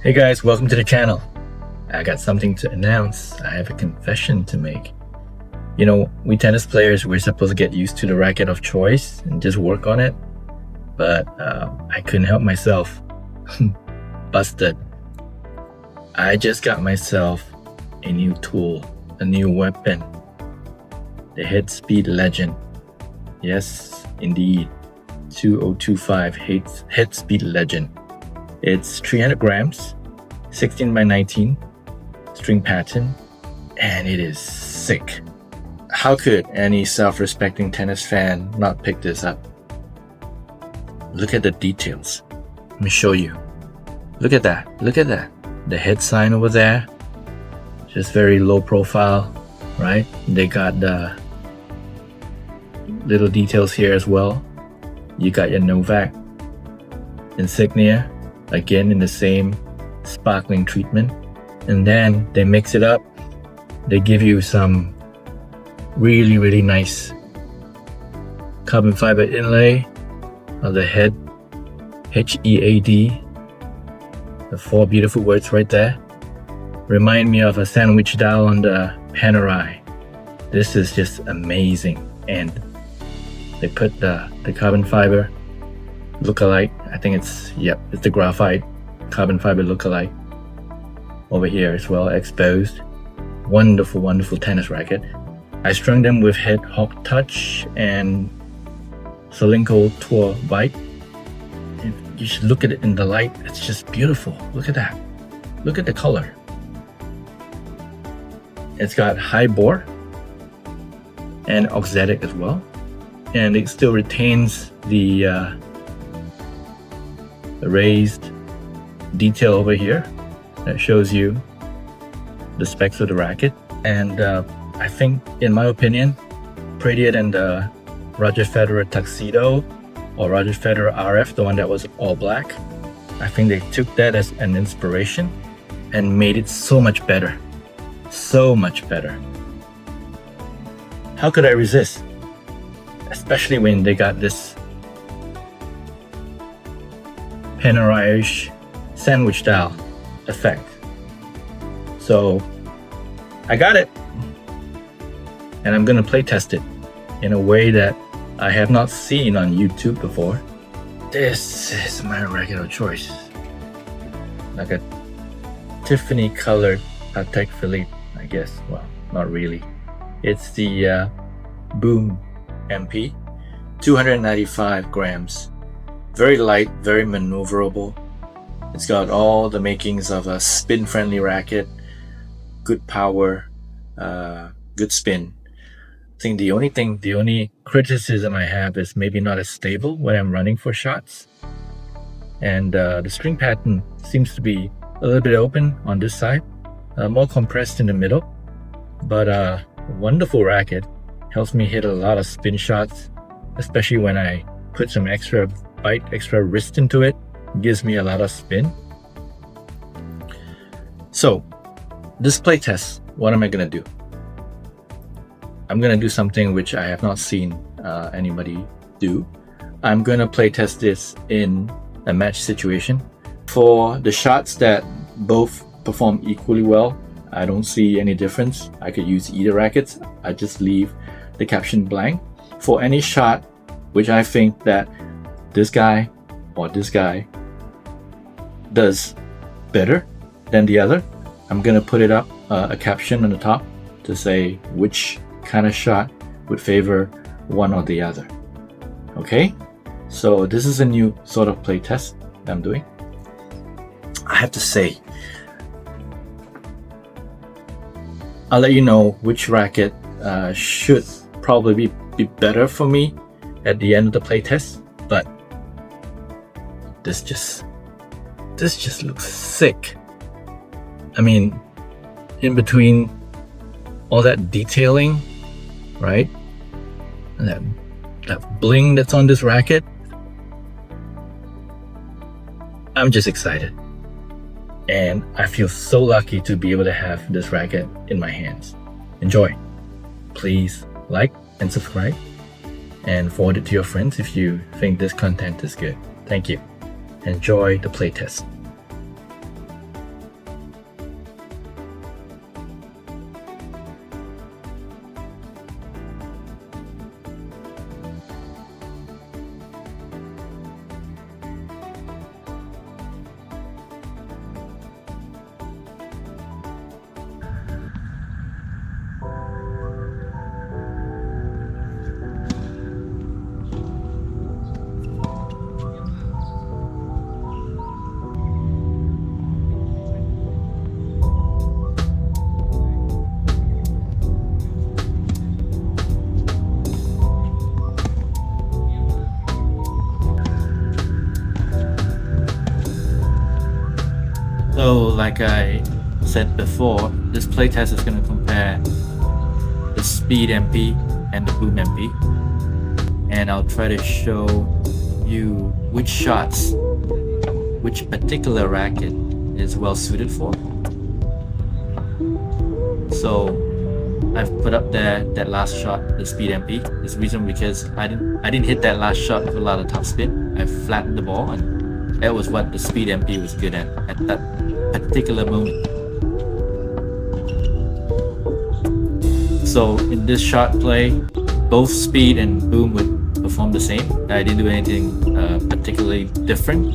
Hey guys, welcome to the channel. I got something to announce. I have a confession to make. You know, we tennis players, we're supposed to get used to the racket of choice and just work on it. But I couldn't help myself. Busted. I just got myself a new tool, a new weapon. The Head Speed Legend. Yes, indeed. 2025 Head Speed Legend. It's 300 grams, 16 by 19, string pattern, and it is sick. How could any self-respecting tennis fan not pick this up? Look at the details. Let me show you. Look at that. Look at that. The head sign over there. Just very low profile, right? They got the little details here as well. You got your Novak insignia, again in the same sparkling treatment. And then they mix it up. They give you some really nice carbon fiber inlay of the head, HEAD. The 4 beautiful words right there. Remind me of a sandwich dial on the Panerai. This is just amazing. And they put the carbon fiber lookalike. I think it's the graphite carbon fiber lookalike over here as well, exposed. Wonderful tennis racket. I strung them with Head Hawk Touch and Solinco Tour Bite. And you should look at it in the light. It's just beautiful. Look at that. Look at the color. It's got high bore and auxetic as well, and it still retains the raised detail over here that shows you the specs of the racket. And I think, in my opinion, prettier than the Roger Federer Tuxedo or Roger Federer RF, the one that was all black. I think they took that as an inspiration and made it so much better. So much better. How could I resist? Especially when they got this Panerai-ish sandwich style effect. So I got it, and I'm gonna play test it in a way that I have not seen on YouTube before. This is my racket of choice. Like a Tiffany colored Patek Philippe, I guess. Well, not really. It's the Boom MP, 295 grams. Very light, very maneuverable. It's got all the makings of a spin-friendly racket. Good power, good spin. I think the only criticism I have is maybe not as stable when I'm running for shots. And the string pattern seems to be a little bit open on this side, more compressed in the middle. But wonderful racket. Helps me hit a lot of spin shots, especially when I put some extra bite, extra wrist into it. Gives me a lot of spin. So, this playtest, what am I gonna do? I'm gonna do something which I have not seen anybody do. I'm gonna playtest this in a match situation. For the shots that both perform equally well, I don't see any difference. I could use either rackets. I just leave the caption blank. For any shot which I think that this guy or this guy does better than the other, I'm gonna put it up a caption on the top to say which kind of shot would favor one or the other. Okay, so this is a new sort of play test that I'm doing. I have to say, I'll let you know which racket should probably be better for me at the end of the playtest, but this just looks sick. I mean, in between all that detailing, right? And that bling that's on this racket, I'm just excited. And I feel so lucky to be able to have this racket in my hands. Enjoy. Please like and subscribe and forward it to your friends if you think this content is good. Thank you. Enjoy the playtest. So like I said before, this playtest is going to compare the speed MP and the boom MP, and I'll try to show you which shots, which particular racket is well suited for. So I've put up there that last shot, the speed MP. This reason because I didn't hit that last shot with a lot of topspin. I flattened the ball, and that was what the speed MP was good at that particular moment. So in this shot play, both speed and boom would perform the same. I didn't do anything particularly different.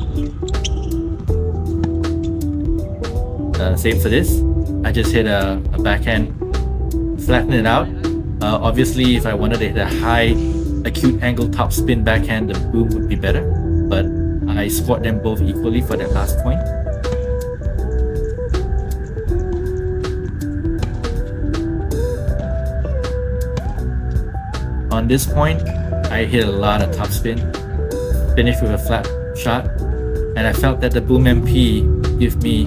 Same for this. I just hit a backhand, flatten it out. Obviously, if I wanted to hit a high acute angle topspin backhand, the boom would be better. But I scored them both equally for that last point. On this point, I hit a lot of topspin, finished with a flat shot, and I felt that the boom MP gave me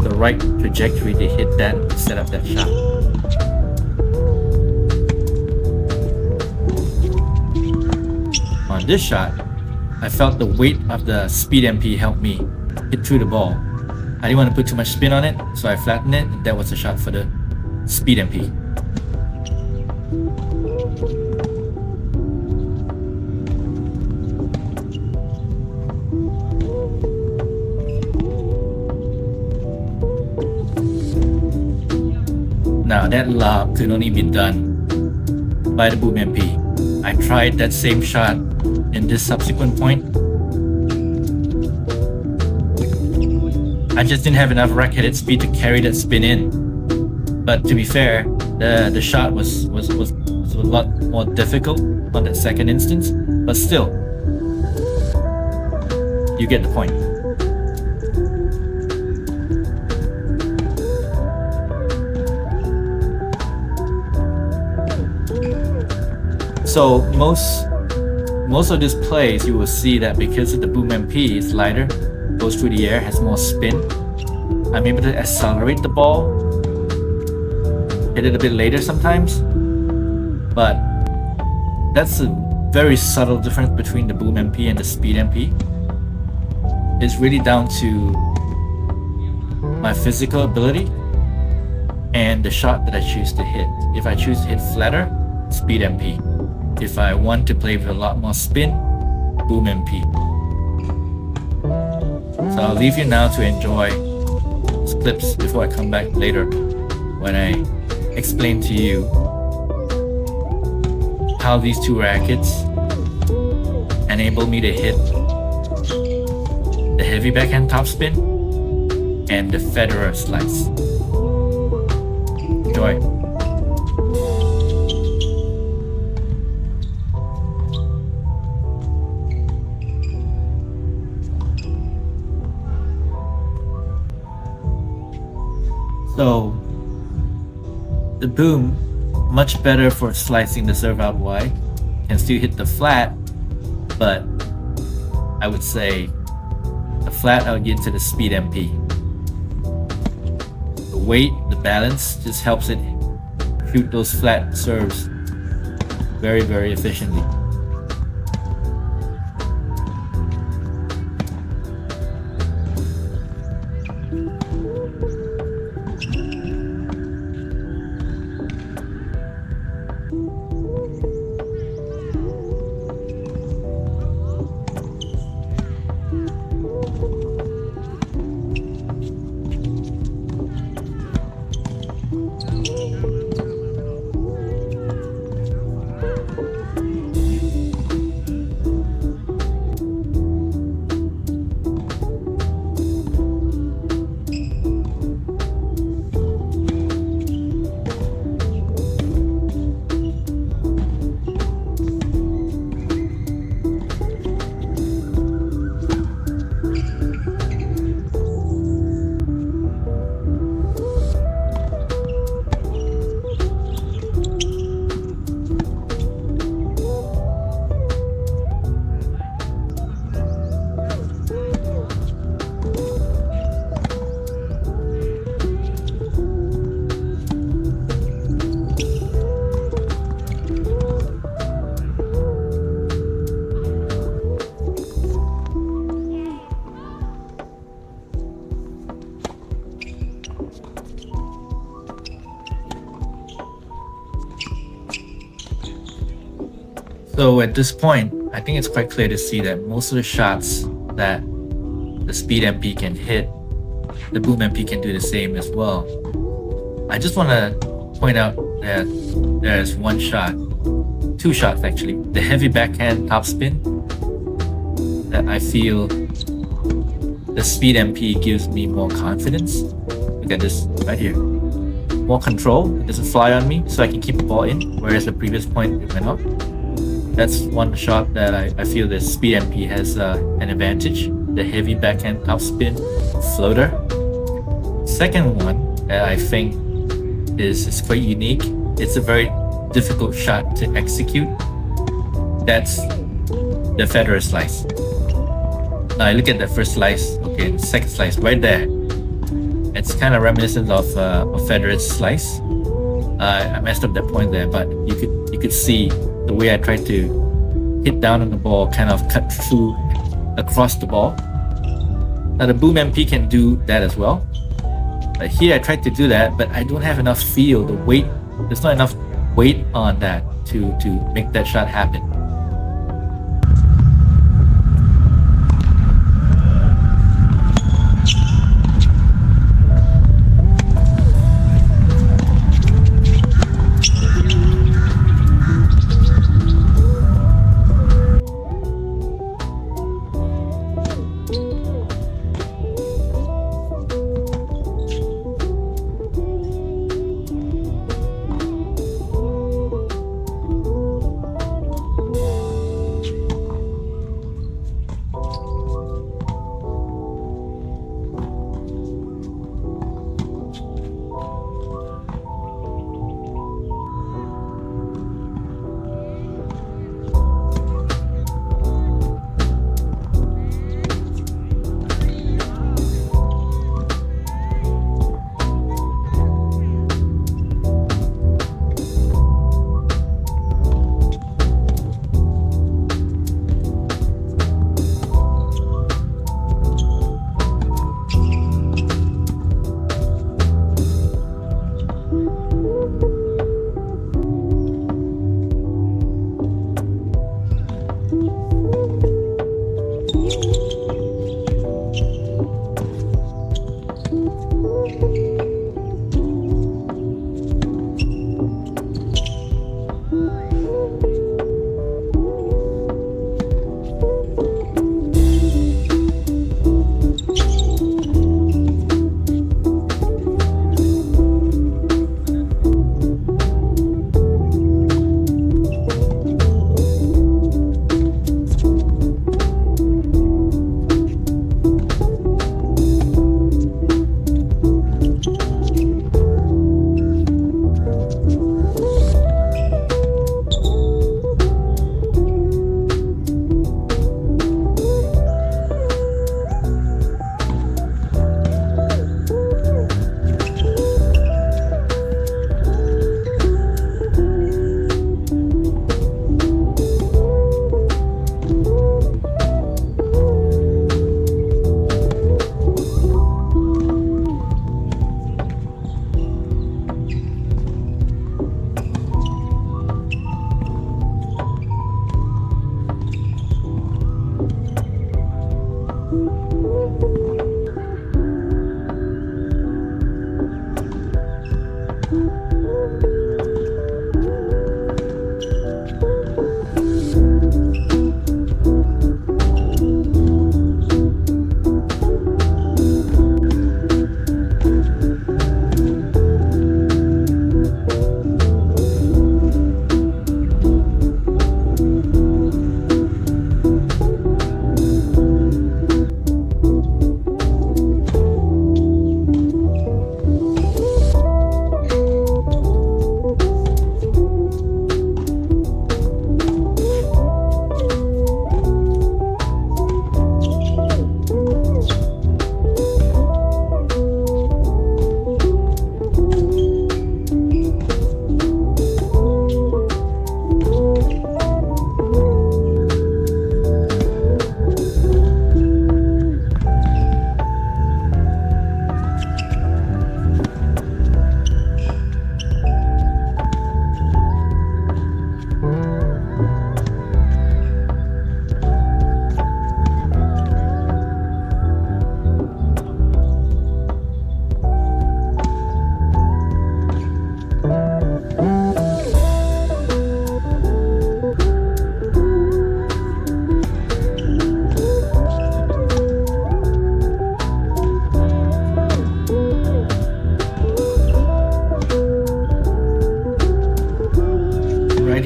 the right trajectory to hit that, to set up that shot. On this shot, I felt the weight of the speed MP helped me hit through the ball. I didn't want to put too much spin on it, so I flattened it, and that was a shot for the speed MP. Now that lob could only be done by the boom MP. I tried that same shot in this subsequent point. I just didn't have enough racket speed to carry that spin in. But to be fair, the shot was a lot more difficult on that second instance. But still, you get the point. So most of these plays, you will see that because the boom MP is lighter, goes through the air, has more spin, I'm able to accelerate the ball, hit it a bit later sometimes. But that's a very subtle difference between the boom MP and the speed MP. It's really down to my physical ability and the shot that I choose to hit. If I choose to hit flatter, speed MP. If I want to play with a lot more spin, boom MP. So I'll leave you now to enjoy these clips before I come back later when I explain to you how these two rackets enable me to hit the heavy backhand topspin and the Federer slice. Enjoy. So the boom, much better for slicing the serve out wide, can still hit the flat, but I would say the flat I would get to the speed MP. The weight, the balance just helps it shoot those flat serves very, very efficiently. So at this point, I think it's quite clear to see that most of the shots that the speed MP can hit, the boom MP can do the same as well. I just want to point out that there's one shot, two shots actually, the heavy backhand topspin, that I feel the speed MP gives me more confidence. Look at this right here. More control, it doesn't fly on me, so I can keep the ball in, whereas the previous point it went up. That's one shot that I feel the speed MP has an advantage, the heavy backhand topspin floater. Second one that I think is quite unique, it's a very difficult shot to execute. That's the Federer slice. Now I look at the first slice, okay, the second slice right there. It's kind of reminiscent of Federer's slice. I messed up that point there, but you could see the way I tried to hit down on the ball kind of cut through across the ball. Now the boom MP can do that as well. But here I tried to do that, but I don't have enough feel, the weight, there's not enough weight on that to make that shot happen.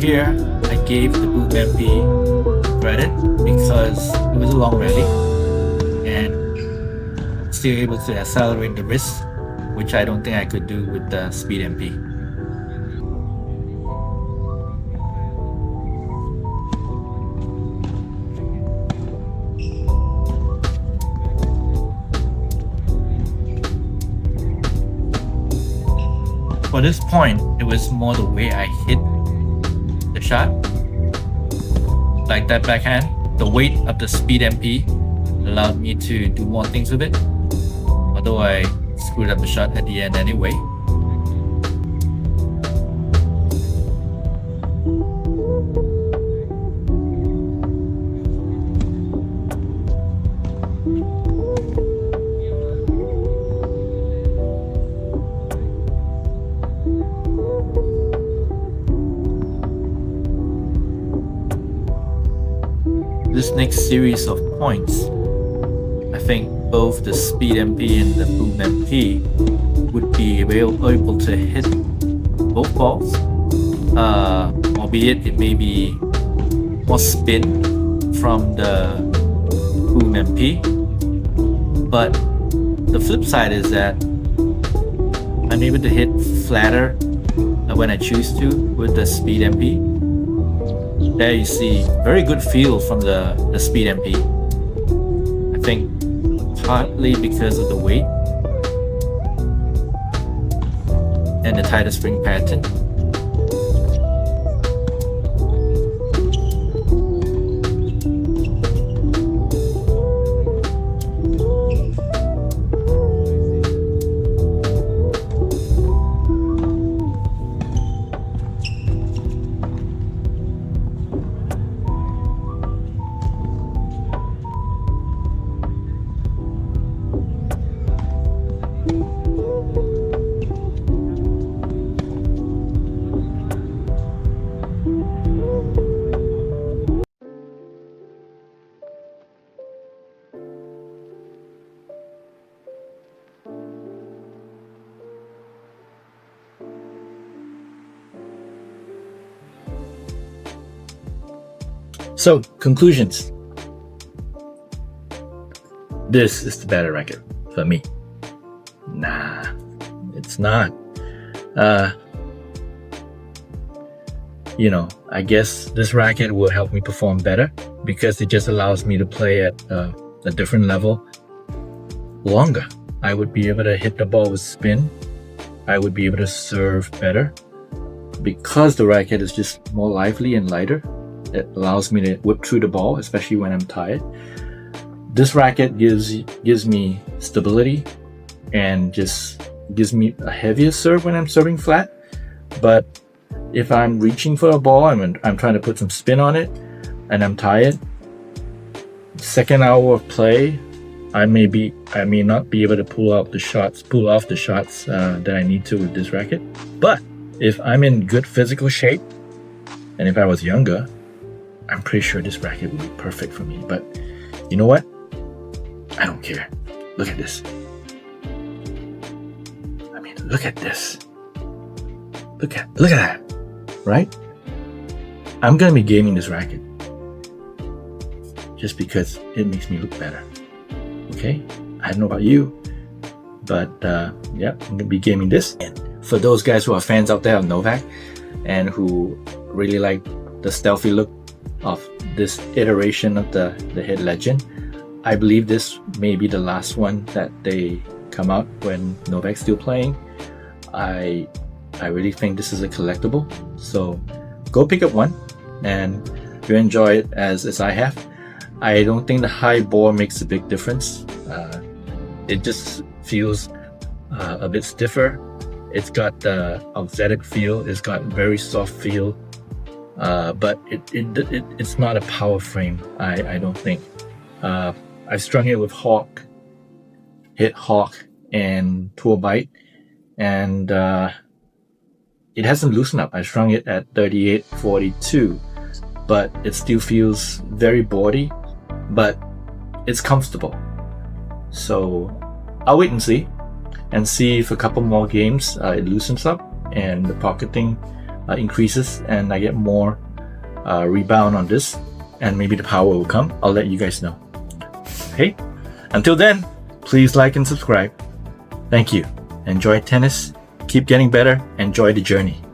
here, I gave the boom MP credit because it was a long rally and still able to accelerate the wrist, which I don't think I could do with the speed MP. For this point, it was more the way I hit the shot. Like that backhand, the weight of the speed MP allowed me to do more things with it, although I screwed up the shot at the end anyway. This next series of points, I think both the speed MP and the boom MP would be able to hit both balls, albeit it may be more spin from the boom MP. But the flip side is that I'm able to hit flatter when I choose to with the speed MP. There you see very good feel from the speed MP. I think partly because of the weight and the tighter spring pattern. So, conclusions. This is the better racket for me. Nah, it's not. I guess this racket will help me perform better because it just allows me to play at a different level longer. I would be able to hit the ball with spin. I would be able to serve better because the racket is just more lively and lighter. It allows me to whip through the ball, especially when I'm tired. This racket gives me stability and just gives me a heavier serve when I'm serving flat. But if I'm reaching for a ball, I'm trying to put some spin on it, and I'm tired, second hour of play, I may not be able to pull off the shots that I need to with this racket. But if I'm in good physical shape, and if I was younger, I'm pretty sure this racket would be perfect for me. But you know what? I don't care. Look at this. Look at this. Look at that. Right? I'm gonna be gaming this racket just because it makes me look better. Okay? I don't know about you, but yeah, I'm gonna be gaming this. And for those guys who are fans out there of Novak and who really like the stealthy look of this iteration of the Hit Legend, I believe this may be the last one that they come out when Novak's still playing. I really think this is a collectible, so go pick up one and you enjoy it as I have. I don't think the high bore makes a big difference. It just feels a bit stiffer. It's got the auxiliary feel. It's got very soft feel. But it's not a power frame, I don't think. I've strung it with Hit Hawk and Tour Bite, and it hasn't loosened up. I strung it at 38.42, but it still feels very boardy, but it's comfortable. So I'll wait and see if a couple more games it loosens up and the pocketing increases and I get more rebound on this, and maybe the power will come, I'll let you guys know. Okay, until then, please like and subscribe. Thank you. Enjoy tennis, keep getting better, enjoy the journey.